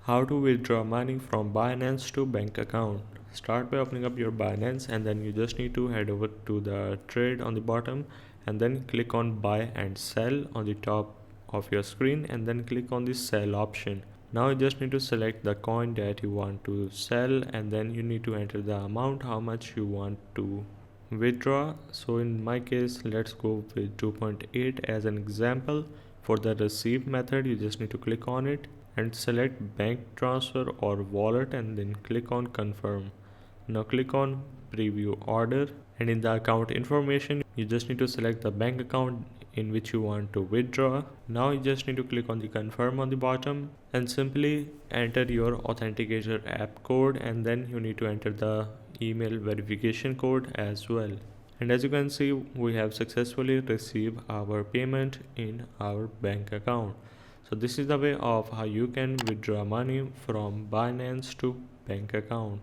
How to withdraw money from Binance to bank account. Start by opening up your Binance, and then you just need to head over to the trade on the bottom and then click on buy and sell on the top of your screen, and then click on the sell option. Now you just need to select the coin that you want to sell, and then you need to enter the amount how much you want to withdraw. So in my case, let's go with 2.8 as an example. For the receive method, you just need to click on it and select bank transfer or wallet, and then click on confirm. Now click on preview order, and in the account information you just need to select the bank account in which you want to withdraw. Now you just need to click on the confirm on the bottom and simply enter your authenticator app code, and then you need to enter the email verification code as well. And as you can see, we have successfully received our payment in our bank account. So this is the way of how you can withdraw money from Binance to bank account.